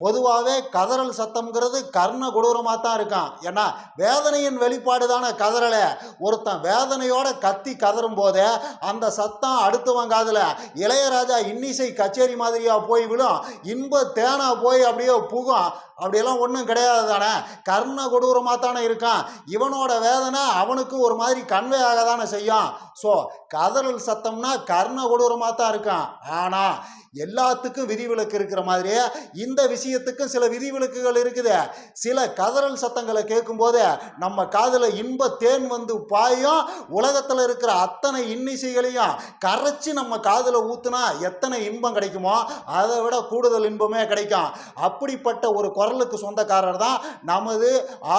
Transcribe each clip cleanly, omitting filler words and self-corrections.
பொதுவாகவே கதறல் சத்தம்ங்கிறது கர்ண கொடூரமாக தான் இருக்கான். ஏன்னா வேதனையின் வெளிப்பாடு தானே கதறலை. ஒருத்தன் வேதனையோட கத்தி கதறும் போதே அந்த சத்தம் அடுத்தவன் காதில் இளையராஜா இன்னிசை கச்சேரி மாதிரியாக போய் விடும், இன்ப தேனா போய் அப்படியே புகும். அப்படியெல்லாம் ஒன்றும் கிடையாது தானே. கர்ண கொடூரமாக தானே இருக்கான். இவனோட வேதனை அவனுக்கு ஒரு மாதிரி கன்வே ஆக தானே செய்யும். ஸோ கதறல் சத்தம்னா கர்ண கொடூரமாக தான் இருக்கான். ஆனால் எல்லாத்துக்கும் விதிவிலக்கு இருக்கிற மாதிரியே இந்த விஷயத்துக்கும் சில விதிவிலக்குகள் இருக்குது. சில கதறல் சத்தங்களை கேட்கும்போது நம்ம காதில் இன்ப தேன் வந்து பாயும். உலகத்தில் இருக்கிற அத்தனை இன்னிசைகளையும் கரைச்சி நம்ம காதில் ஊத்துனா எத்தனை இன்பம் கிடைக்குமோ அதை விட கூடுதல் இன்பமே கிடைக்கும். அப்படிப்பட்ட ஒரு குரலுக்கு சொந்தக்காரர் தான் நமது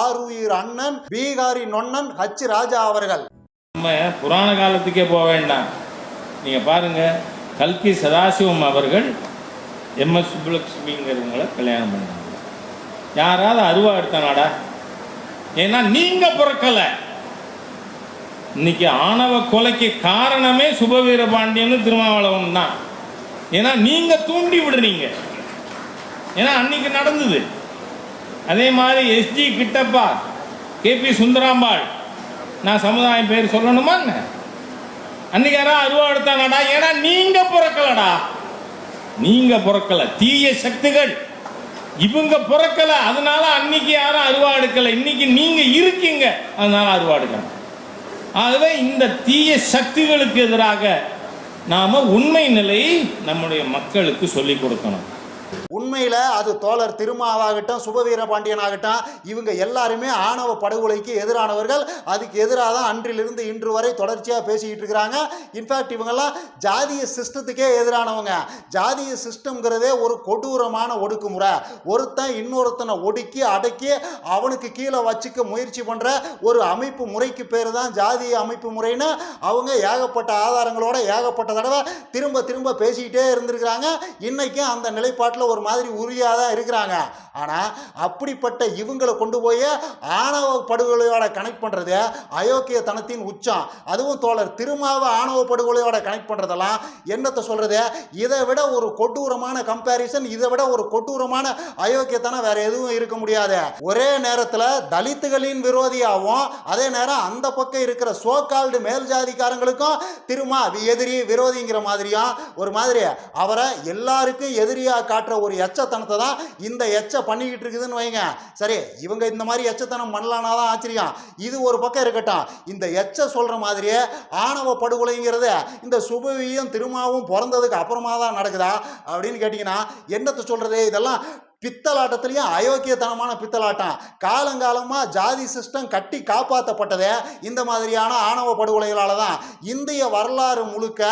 ஆருயிர் அண்ணன் பீகாரி நொண்ணன் ஹச் ராஜா அவர்கள். நம்ம புராண காலத்துக்கே போக வேண்டாம். நீங்கள் பாருங்கள், கல்கி சதாசிவம் அவர்கள் எம்எஸ் சுப்புலட்சுமிங்கிறவங்களை கல்யாணம் பண்ணாங்க. யாராவது அருவா எடுத்தானாடா? ஏன்னா நீங்கள் பிறக்கலை. இன்னைக்கு ஆணவ கொலைக்கு காரணமே சுபவீர பாண்டியன்னு திருமாவளவன் தான். ஏன்னா நீங்கள் தூண்டி விடுறீங்க. ஏன்னா அன்னைக்கு நடந்தது. அதே மாதிரி எஸ்ஜி கிட்டப்பா, கேபி சுந்தராம்பாள், நான் சமுதாயம் பேர் சொல்லணுமா என்ன? அன்னைக்கு யாராவது அருவா எடுத்தாங்கடா? ஏன்னா நீங்க பிறக்கலடா. நீங்க பிறக்கல, தீய சக்திகள் இவங்க பிறக்கல, அதனால அன்னைக்கு யாரும் அருவா எடுக்கல. இன்னைக்கு நீங்க இருக்கீங்க, அதனால அருவா எடுக்கணும். ஆகவே இந்த தீய சக்திகளுக்கு எதிராக நாம உண்மை நிலையை நம்முடைய மக்களுக்கு சொல்லிக் கொடுக்கணும். உண்மையில் அது தோழர் திருமாவாகட்டும், சுபவீர பாண்டியன் ஆகட்டும், இவங்க எல்லாருமே ஆணவ படுகொலைக்கு எதிரானவர்கள். அதுக்கு எதிராக தான் அன்றிலிருந்து இன்று வரை தொடர்ச்சியாக பேசிக்கிட்டு இருக்கிறாங்க. இன்ஃபேக்ட் இவங்கெல்லாம் ஜாதிய சிஸ்டத்துக்கே எதிரானவங்க. ஜாதிய சிஸ்டம்ங்கிறதே ஒரு கொடூரமான ஒடுக்குமுறை. ஒருத்தன் இன்னொருத்தனை ஒடுக்கி அடக்கி அவனுக்கு கீழே வச்சுக்க முயற்சி பண்ணுற ஒரு அமைப்பு முறைக்கு பேர் தான் ஜாதிய அமைப்பு முறைன்னு அவங்க ஏகப்பட்ட ஆதாரங்களோட ஏகப்பட்ட தடவை திரும்ப திரும்ப பேசிக்கிட்டே இருந்திருக்கிறாங்க. இன்னைக்கும் அந்த நிலைப்பாட்டில் ஒரு மாதிரி உறுதியாக தான் இருக்கிறாங்க. ஆனால் அப்படிப்பட்ட இவங்களை கொண்டு போய் ஆணவ படுகொலையோட கனெக்ட் பண்ணுறது அயோக்கியத்தனத்தின் உச்சம். அதுவும் தோழர் திருமாவை ஆணவ படுகொலையோட கனெக்ட் பண்ணுறதெல்லாம் என்னத்தை சொல்கிறது? இதை விட ஒரு கொடூரமான கம்பேரிசன், இதை விட ஒரு கொடூரமான அயோக்கியத்தனம் வேற எதுவும் இருக்க முடியாது. ஒரே நேரத்தில் தலித்துகளின் விரோதியாகவும் அதே நேரம் அந்த பக்கம் இருக்கிற சோகால்டு மேல் ஜாதிக்காரங்களுக்கும் திருமா எதிரி விரோதிங்கிற மாதிரியும் ஒரு மாதிரி அவரை எல்லாருக்கும் எதிரியாக காட்டுற ஒரு எச்சத்தனத்தை தான் இந்த எச்ச பண்ணிக்கிட்டு இருக்குதுன்னு வைங்க. சரி, இவங்க இந்த மாதிரி எச்சத்தனம் பண்ணலான்னா தான் ஆச்சரியம். இது ஒரு பக்கம் இருக்கட்டும். இந்த எச்ச சொல்ற மாதிரியே ஆணவ படுகொலைங்கிறது இந்த சுபவியும் திருமாவும் பிறந்ததுக்கு அப்புறமா தான் நடக்குதா அப்படின்னு கேட்டீங்கன்னா என்னத்தை சொல்றது? இதெல்லாம் பித்தலாட்டத்திலையும் அயோக்கியத்தனமான பித்தலாட்டம். காலங்காலமாக ஜாதி சிஸ்டம் கட்டி காப்பாற்றப்பட்டதே இந்த மாதிரியான ஆணவ படுகொலைகளால் தான். இந்திய வரலாறு முழுக்க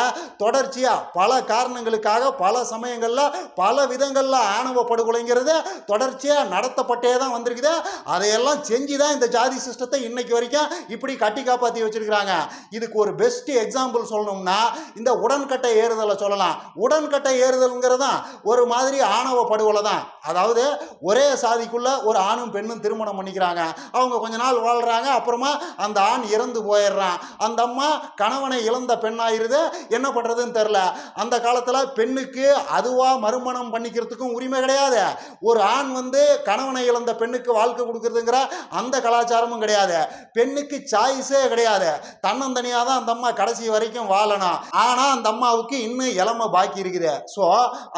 தொடர்ச்சியாக பல காரணங்களுக்காக பல சமயங்களில் பல விதங்களில் ஆணவ படுகொலைங்கிறது தொடர்ச்சியாக நடத்தப்பட்டே தான் வந்திருக்குது. அதையெல்லாம் செஞ்சு தான் இந்த ஜாதி சிஸ்டத்தை இன்னைக்கு வரைக்கும் இப்படி கட்டி காப்பாற்றி வச்சிருக்கிறாங்க. இதுக்கு ஒரு பெஸ்ட் எக்ஸாம்பிள் சொல்லணும்னா இந்த உடன்கட்டை ஏறுதலை சொல்லலாம். உடன்கட்டை ஏறுதல்ங்கிறது தான் ஒரு மாதிரி ஆணவ படுகொலை தான். அதாவது ஒரே சாதிக்குள்ள ஒரு ஆணும் பெண்ணும் திருமணம் பண்ணிக்கிறாங்க. அவங்க கொஞ்ச நாள் வாழ்றாங்க. அப்புறமா அந்த ஆண் இறந்து போயிடுறான். அந்த அம்மா கணவனை இழந்த பெண்ணாயிருது. என்ன பண்றதுன்னு தெரியல. அந்த காலத்துல பெண்ணுக்கு அதுவா மறுமணம் பண்ணிக்கிறதுக்கும் உரிமை கிடையாது. ஒரு ஆண் வந்து கணவனை இழந்த பெண்ணுக்கு வாழ்க்கை கொடுக்கறதுங்கிற அந்த கலாச்சாரமும் கிடையாது. பெண்ணுக்கு சாய்ஸே கிடையாது. தன்னந்தனியாக தான் அந்த அம்மா கடைசி வரைக்கும் வாழணும். ஆனா அந்த அம்மாவுக்கு இன்னும் இளமை பாக்கி இருக்குது. ஸோ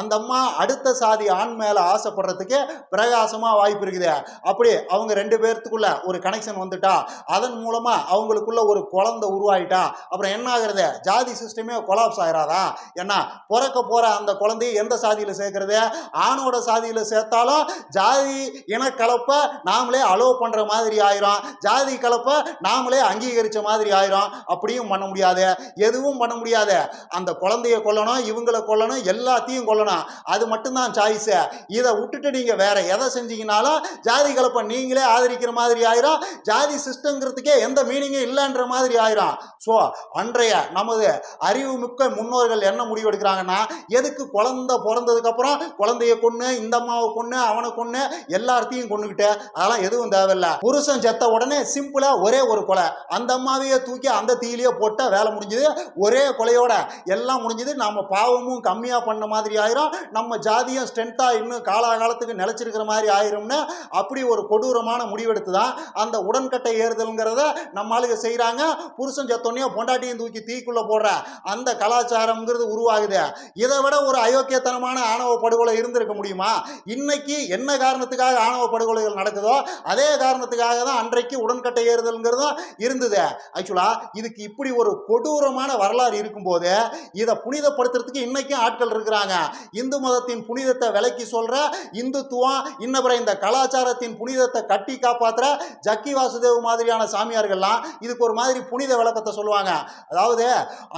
அந்த அம்மா அடுத்த சாதி ஆண் மேல ஆசைப்படுறதுக்கு பிரகாசமா வாய்ப்பு இருக்குது. அப்படி அவங்க ரெண்டு பேர்த்துக்குள்ள ஒரு கனெக்ஷன் வந்துட்டா, அதன் மூலமா அவங்களுக்குள்ள ஒரு குழந்தை உருவாயிட்டா, அப்புறம் என்ன ஆகுறது? ஜாதி சிஸ்டமே கொலாப்ஸ் ஆயிராதா? ஏன்னா பிறக்க போற அந்த குழந்தையை எந்த சாதியில சேர்க்கறது? ஆணோட சாதியில சேர்த்தாலும் ஜாதி இனக்கலப்பை நாமளே அலோவ் பண்ற மாதிரி ஆயிரும். ஜாதி கலப்பை நாமளே அங்கீகரிச்ச மாதிரி ஆயிரும். அப்படியும் பண்ண முடியாது, எதுவும் பண்ண முடியாது. அந்த குழந்தைய கொல்லணும், இவங்களை கொல்லணும், எல்லாத்தையும் கொல்லணும். அது மட்டும்தான் சாய்ஸ். இதை விட்டுட்டு நீங்க வேற எதை செஞ்சீங்கனாலும் ஜாதி கலப்பை நீங்களே ஆதரிக்கிற மாதிரி ஆயிரும். ஜாதி சிஸ்டம்ங்கிறதுக்கே எந்த மீனிங்கும் இல்லைன்ற மாதிரி ஆயிரும். ஸோ அன்றைய நமது அறிவுமிக்க முன்னோர்கள் என்ன முடிவு எடுக்கிறாங்கன்னா, எதுக்கு குழந்தை பிறந்ததுக்கு அப்புறம் குழந்தைய கொன்னு இந்த அம்மாவை கொன்னு அவனை கொன்னு எல்லாத்தையும் கொண்டுகிட்டு அதெல்லாம் எதுவும் தேவையில்லை. புருஷன் செத்த உடனே சிம்பிளா ஒரே ஒரு கொலை, அந்த அம்மாவையே தூக்கி அந்த தீயிலேயே போட்ட வேலை முடிஞ்சது. ஒரே கொலையோட எல்லாம் முடிஞ்சது. நாம பாவமும் கம்மியா பண்ண மாதிரி ஆயிரும். நம்ம ஜாதியும் ஸ்ட்ரென்த்தா இன்னும் காலாகாலம் காலத்துக்கு நிலைச்சிருக்கிற மாதிரி ஆயிரும்னு அப்படி ஒரு கொடூரமான முடிவெடுத்து தான் அந்த உடன்கட்டை ஏறுதல்ங்கிறத நம்ம ஆளுங்க செய்கிறாங்க. புருஷன் செத்தோன்னே பொண்டாட்டியும் தூக்கி தீக்குள்ளே போடுற அந்த கலாச்சாரம்ங்கிறது உருவாகுது. இதை விட ஒரு அயோக்கியத்தனமான ஆணவ படுகொலை இருந்திருக்க முடியுமா? இன்னைக்கு என்ன காரணத்துக்காக ஆணவ படுகொலைகள் நடக்குதோ அதே காரணத்துக்காக தான் அன்றைக்கு உடன்கட்டை ஏறுதல்ங்கிறதும் இருந்தது. ஆக்சுவலாக இதுக்கு இப்படி ஒரு கொடூரமான வரலாறு இருக்கும்போது இதை புனிதப்படுத்துறதுக்கு இன்னைக்கும் ஆட்கள் இருக்கிறாங்க. இந்து மதத்தின் புனிதத்தை விலக்கி சொல்ற இந்துத்துவம், இன்னப்புறம் இந்த கலாச்சாரத்தின் புனிதத்தை கட்டி காப்பாற்றுற ஜக்கி வாசுதேவ் மாதிரியான சாமியார்கள்லாம் இதுக்கு ஒரு மாதிரி புனித விளக்கத்தை சொல்லுவாங்க. அதாவது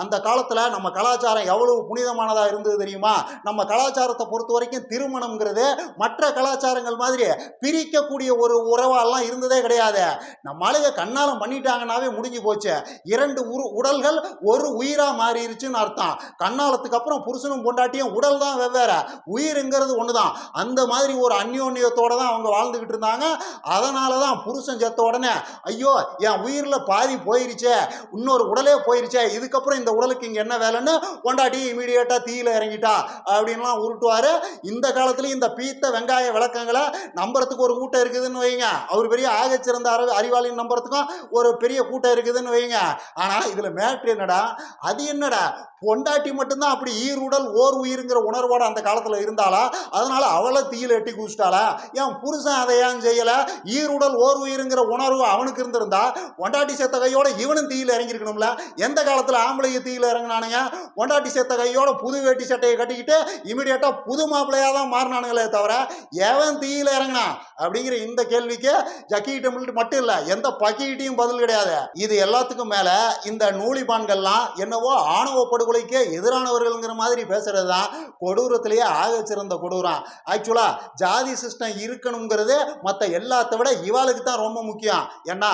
அந்த காலத்தில் நம்ம கலாச்சாரம் எவ்வளவு புனிதமானதாக இருந்தது தெரியுமா? நம்ம கலாச்சாரத்தை பொறுத்த வரைக்கும் திருமணம்ங்கிறது மற்ற கலாச்சாரங்கள் மாதிரி பிரிக்கக்கூடிய ஒரு உறவாலாம் இருந்ததே கிடையாது. நம்ம ஆளுங்க கண்ணாலம் பண்ணிட்டாங்கன்னாவே முடிஞ்சு போச்சு. இரண்டு உடல்கள் ஒரு உயிரா மாறிடுச்சுன்னு அர்த்தம். கண்ணாலத்துக்கு அப்புறம் புருஷனும் பொண்டாட்டியும் உடல் தான் வெவ்வேறு, உயிருங்கிறது ஒண்ணுதான். அந்த மாதிரி ஒரு அந்யோன்யத்தோட தான் அவங்க வாழ்ந்துகிட்டு இருந்தாங்க. அதனால தான் புருஷன் செத்த உடனே ஐயோ என் உயிரில் பாதி போயிருச்சே, இன்னொரு உடலே போயிருச்சே, இதுக்கப்புறம் இந்த உடலுக்கு இங்கே என்ன வேலைன்னு பொண்டாட்டி இமீடியட்டாக தீயில இறங்கிட்டா அப்படின்லாம் உருட்டுவார். இந்த காலத்துலேயும் இந்த பீத்த வெங்காய விளக்கங்களை நம்புறதுக்கு ஒரு கூட்டம் இருக்குதுன்னு வைங்க. அவர் பெரிய ஆகச்சிறந்த அறிவாளின்னு நம்புறதுக்கும் ஒரு பெரிய கூட்டம் இருக்குதுன்னு வைங்க. ஆனால் இதில் மேட்ரு என்னடா, அது என்னடா பொண்டாட்டி மட்டும்தான் அப்படி ஈருடல் ஓர் உயிருங்கிற உணர்வோட அந்த காலத்தில் இருந்தாளா? அதனால அவளை தீயில எட்டி குதிச்சிட்டாளா? என் புருஷன் அதை ஏன் செய்யலை? ஈருடல் ஓர் உயிருங்கிற உணர்வு அவனுக்கு இருந்திருந்தா பொண்டாட்டி செத்த கையோட இவனும் தீயில இறங்கியிருக்கணும்ல. எந்த காலத்தில் ஆம்பளைய தீயில இறங்கினானுங்க? பொண்டாட்டி செத்த கையோட புது வேட்டி சட்டையை கட்டிக்கிட்டு இமீடியட்டா புது மாப்பிள்ளையாக தான் மாறினானுங்களே தவிர எவன் தீயில இறங்கினான் அப்படிங்கிற இந்த கேள்விக்கு ஜக்கிகிட்ட மட்டும் இல்லை, எந்த பக்கிகிட்டையும் பதில் கிடையாது. இது எல்லாத்துக்கும் மேல இந்த நூலிபான்கள்லாம் என்னவோ ஆணவ படுகொலைக்கு எதிரானவர்கள்ங்கிற மாதிரி பேசுறது தான் கொடூரத்திலேயே ஆக சிறந்த கொடூரம். ஆக்சுவலா ஜாதி சிஸ்டம் இருக்கணுங்கிறது மற்ற எல்லாத்த விட இவாளுக்கு தான் ரொம்ப முக்கியம். ஏன்னா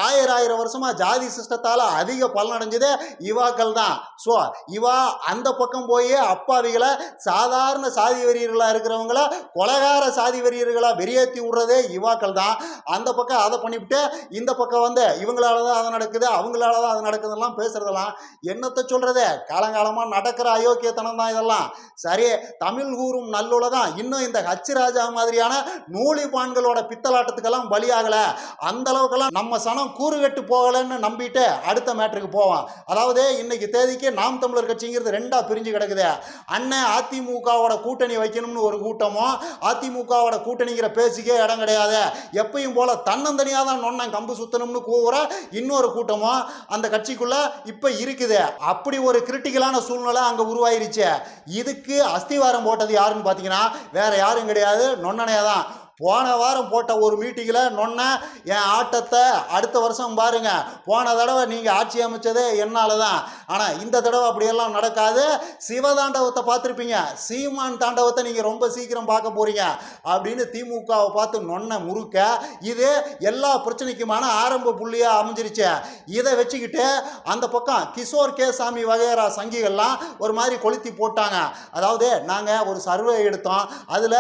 ஆயிரம் வருஷமா ஜாதி சிஸ்டத்தால அதிக பலனடைஞ்சதே இவாக்கள் தான். ஸோ இவா அந்த பக்கம் போய் அப்பாவிகளை சாதாரண சாதி வெறியர்களா இருக்கிறவங்கள கொலகார சாதி வெறியர்களா வெறியேற்றி விடுறதே இவாக்கள் தான். அந்த பக்கம் அதை பண்ணிவிட்டு இந்த பக்கம் வந்து இவங்களால தான் அது நடக்குது, அவங்களால தான் அது நடக்குதுலாம் பேசுறதெல்லாம் என்னத்தை சொல்றது? காலங்காலமாக நடக்கிற அயோக்கியத்தனம் தான் இதெல்லாம். சரி, தமிழ் கூறும் நல்லுலகம் இன்னும் இந்த ஹச் ராஜா மாதிரியான நூலிபான்களோட பித்தலாட்டத்துக்கெல்லாம் பலியாகலை. அந்த அளவுக்கெல்லாம் நம்ம சனம் கூறுகட்டு போகலைன்னு நம்பிட்டு அடுத்த மேட்டருக்கு போவோம். அதாவது இன்னைக்கு தேதிக்கு நாம் தமிழர் கட்சிங்கிறது ரெண்டா பிரிஞ்சு கிடக்குது. அண்ணன் அதிமுகவோட கூட்டணி வைக்கணும்னு ஒரு கூட்டமும், அதிமுகவோட கூட்டணிங்கிற பேச்சுக்கே இடம் கிடையாது, எப்பயும் போல தன்னந்தனியாக தான் நொண்ணன் கம்பு சுத்தணும்னு கூவுற இன்னொரு கூட்டமும் அந்த கட்சிக்குள்ள இப்ப இருக்குது. அப்படி ஒரு கிரிட்டிக்கலான சூழ்நிலை அங்க உருவாயிருச்சு. இதுக்கு அஸ்திவாரம் போட்டது யாருன்னு பார்த்தீங்கன்னா வேற யாரும் கிடையாது, நொண்ணனையா தான். போன வாரம் போட்ட ஒரு மீட்டிங்கில் நொன்ன என் ஆட்டத்தை அடுத்த வருஷம் பாருங்க, போன தடவை நீங்கள் ஆட்சி அமைச்சதே என்னால் தான், ஆனால் இந்த தடவை அப்படியெல்லாம் நடக்காது. சிவதாண்டவத்தை பார்த்துருப்பீங்க, சீமான் தாண்டவத்தை நீங்கள் ரொம்ப சீக்கிரம் பார்க்க போகிறீங்க அப்படின்னு திமுகவை பார்த்து நொன்ன முறுக்க இது எல்லா பிரச்சனைக்குமான ஆரம்ப புள்ளியாக அமைஞ்சிருச்சு. இதை வச்சுக்கிட்டு அந்த பக்கம் கிஷோர் கே சாமி வகையரா சங்கிகள்லாம் ஒரு மாதிரி கொளுத்தி போட்டாங்க. அதாவது நாங்கள் ஒரு சர்வே எடுத்தோம், அதில்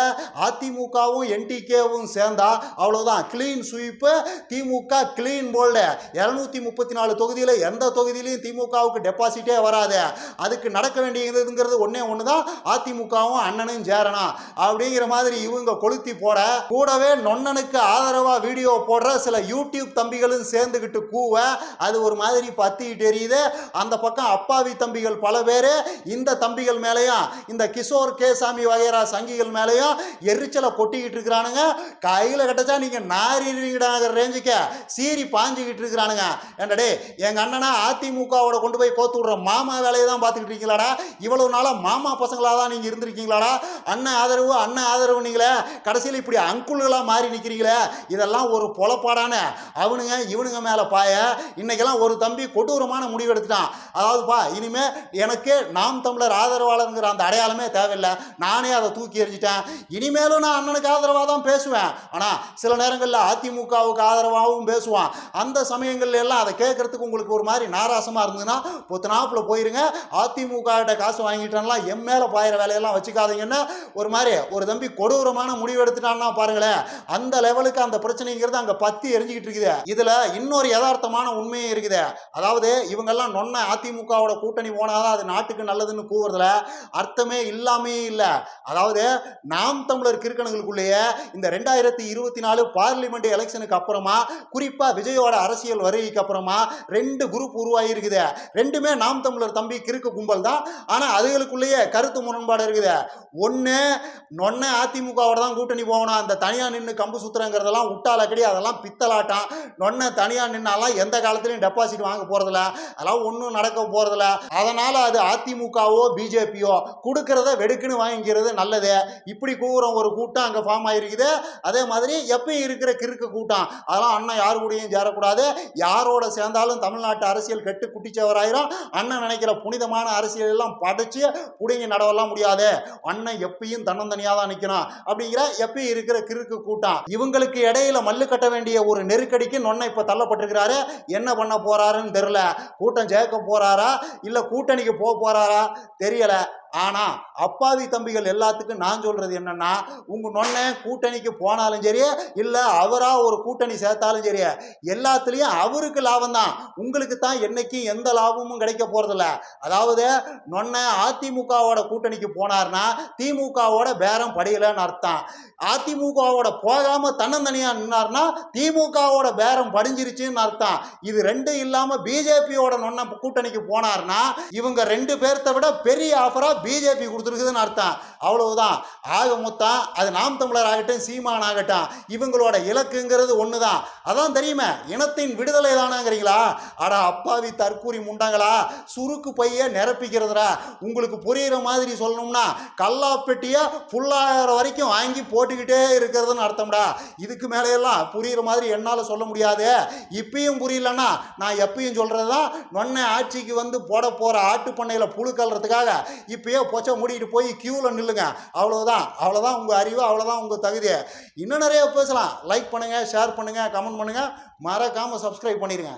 அதிமுகவும் என்டி கேவும் சேர்ந்தா அவ்வளவுதான் கிளீன் ஸ்வீப்பு, திமுக கிளீன் போல்டு. 234 தொகுதியில் எந்த தொகுதியிலையும் திமுகவுக்கு டெபாசிட்டே வராது. அதுக்கு நடக்க வேண்டியதுங்கிறது ஒன்னே ஒண்ணுதான், அதிமுகவும் அண்ணனும் சேரணும் அப்படிங்கிற மாதிரி இவங்க கொளுத்தி போட, கூடவே நொண்ணனுக்கு ஆதரவா வீடியோ போடுற சில யூடியூப் தம்பிகளும் சேர்ந்துக்கிட்டு கூவ அது ஒரு மாதிரி பத்திக்கிட்டு எரியுது. அந்த பக்கம் அப்பாவி தம்பிகள் பல பேர் இந்த தம்பிகள் மேலேயும் இந்த கிஷோர் கே சாமி வகைரா சங்கிகள் மேலேயும் எரிச்சலை கொட்டிக்கிட்டு இருக்கிறானுங்க. கையில் கட்டச்சா நீங்க நாரிடுவீங்கடாங்கிற ரேஞ்சுக்கு சீறி பாஞ்சுக்கிட்டு இருக்கிறானுங்க. ஏண்டடே எங்க அண்ணனா அதிமுகவோட கொண்டு போய் கோத்து விடுற மாமா வேலையை தான் பார்த்துக்கிட்டு இருக்கீங்களாடா? இவ்வளவு நாளா மாமா பசங்களாக தான் நீங்க இருந்திருக்கீங்களாடா? அண்ணன் ஆதரவு நீங்களே கடைசியில் இப்படி அங்குள்களா மாறி நிற்கிறீங்களே, இதெல்லாம் ஒரு பொலப்பாடான அவனுங்க இவனுங்க மேல பாய. இன்னைக்கெல்லாம் ஒரு தம்பி கொடூரமான முடிவு எடுத்துட்டான். அதாவதுப்பா இனிமே எனக்கு நாம் தமிழர் ஆதரவாளருங்கிற அந்த அடையாளமே தேவையில்லை, நானே அதை தூக்கி எறிஞ்சிட்டேன், இனிமேலும் நான் அண்ணனுக்கு ஆதரவாக தான் தான் பேசுவேன். ஆனால் சில நேரங்களில் அதிமுகவுக்கு ஆதரவாகவும் பேசுவான். அந்த சமயங்கள்ல எல்லாம் அதை கேட்கறதுக்கு உங்களுக்கு ஒரு மாதிரி நாராசமாக இருந்ததுன்னா பொத்துனாப்பில் போயிருங்க. அதிமுக கிட்ட காசு வாங்கிட்டான்லாம் என் மேலே பாயிற வேலையெல்லாம் வச்சுக்காதீங்கன்னு ஒரு தம்பி கொடூரமான முடிவு எடுத்துட்டான்னா பாருங்களேன். அந்த லெவலுக்கு அந்த பிரச்சனைங்கிறது அங்கே பத்தி எரிஞ்சுக்கிட்டு இருக்குது. இதில் இன்னொரு யதார்த்தமான உண்மையும் இருக்குது. அதாவது இவங்கெல்லாம் நொன்ன அதிமுகவோட கூட்டணி போனாதான் அது நாட்டுக்கு நல்லதுன்னு கூவுறதுல அர்த்தமே இல்லாமே இல்லை. அதாவது நாம் தமிழர் கிறுக்கணுங்களுக்குள்ளேயே இந்த 2024 பார்லிமெண்ட் எலெக்ஷனுக்கு அப்புறமா குறிப்பா விஜயோட அரசியல் வருகைக்கு அப்புறமா 2 குரூப் உருவாகி இருக்குது. ரெண்டுமே நாம் தமிழர் தம்பி கிறுக்கு கும்பல் தான். ஆனா அதுகளுக்குள்ளேயே கருத்து முரண்பாடு இருக்குது. ஒன்று நொன்ன அதிமுகவோட தான் கூட்டணி போகணும், அந்த தனியாக நின்று கம்பு சுத்துறங்கிறதெல்லாம் விட்டாலக்கடி, அதெல்லாம் பித்தலாட்டம். நொன்ன தனியாக நின்னாலாம் எந்த காலத்துலையும் டெபாசிட் வாங்க போகிறதில்ல, அதெல்லாம் ஒன்றும் நடக்க போகிறதில்ல. அதனால் அது அதிமுகவோ பிஜேபியோ கொடுக்கறத வெடுக்குன்னு வாங்கிக்கிறது நல்லது. இப்படி கூறுற ஒரு கூட்டம் அங்கே ஃபார்ம் ஆகிருக்குது. அதே மாதிரி எப்பயும் இருக்கிற கிறுக்கு கூட்டம், அதெல்லாம் அண்ணன் யாரு கூடயும் சேரக்கூடாது, யாரோட சேர்ந்தாலும் தமிழ்நாட்டு அரசியல் கெட்டு குட்டிச்சவராயிரும், அண்ணன் நினைக்கிற புனிதமான அரசியல் எல்லாம் படைச்சு புடிங்கி நடவெல்லாம் முடியாது, அண்ணன் எப்பயும் தன்னந்தனியாக தான் நிற்கணும் அப்படிங்கிற எப்பயும் இருக்கிற கிறுக்கு கூட்டம். இவங்களுக்கு இடையில மல்லு கட்ட வேண்டிய ஒரு நெருக்கடிக்கு நொன்ன இப்ப தள்ளப்பட்டிருக்கிறாரு. என்ன பண்ண போறாருன்னு தெரியல. கூட்டம் ஜெயிக்க போறாரா இல்ல கூட்டணிக்கு போறாரா தெரியல. ஆனா அப்பாவி தம்பிகள் எல்லாத்துக்கும் நான் சொல்றது என்னன்னா, உங்க நொன்ன கூட்டணிக்கு போனாலும் சரி இல்ல அவரா ஒரு கூட்டணி சேர்த்தாலும் சரி, எல்லாத்துலயும் அவருக்கு லாபம் தான், உங்களுக்கு தான் என்னைக்கும் எந்த லாபமும் கிடைக்க போறதில்ல. அதாவது நொன்ன அதிமுகவோட கூட்டணிக்கு போனார்னா திமுகவோட பேரம் படியலன்னு அர்த்தம். அதிமுகவோட போகாம தன்னந்தனியா நின்னார்னா திமுகவோட பேரம் படிஞ்சிருச்சுன்னு அர்த்தம். இது ரெண்டும் இல்லாம பிஜேபியோட நொன்ன கூட்டணிக்கு போனார்னா இவங்க 2 பேர்த்த விட பெரிய ஆஃபரா பிஜேபி கொடுத்துருக்குதுன்னு அர்த்தம். அவ்வளவுதான். ஆக மொத்தம் அது நாம் தமிழர் ஆகட்டும் சீமான் ஆகட்டும் இவங்களோட இலக்குங்கிறது ஒண்ணுதான். அதான் தெரியுமே, இனத்தின் விடுதலை தானாங்கிறீங்களா? அட அப்பாவி தற்கூரி முண்டாங்களா, சுருக்கு பைய நிரப்பிக்கிறதுரா. உங்களுக்கு புரியுற மாதிரி சொல்லணும்னா கல்லாப்பெட்டியை ஃபுல்லாகிற வரைக்கும் வாங்கி போட்டுக்கிட்டே இருக்கிறதுன்னு அர்த்தம்டா. இதுக்கு மேலையெல்லாம் புரியுற மாதிரி என்னால் சொல்ல முடியாது. இப்பயும் புரியலன்னா நான் எப்பயும் சொல்கிறது தான், நொன்ன ஆட்சிக்கு வந்து போட போகிற ஆட்டு பண்ணையில் புழு கல்றதுக்காக இப்பயே பொச்சை மூடிட்டு போய் கியூவில் நில்லுங்க. அவ்வளோதான் உங்கள் அறிவு, அவ்வளோதான் உங்கள் தகுதி. இன்னும் நிறைய பேசலாம். லைக் பண்ணுங்கள், ஷேர் பண்ணுங்கள், கமெண்ட் பண்ணுங்கள், மறக்காமல் சப்ஸ்கிரைப் பண்ணிடுங்க.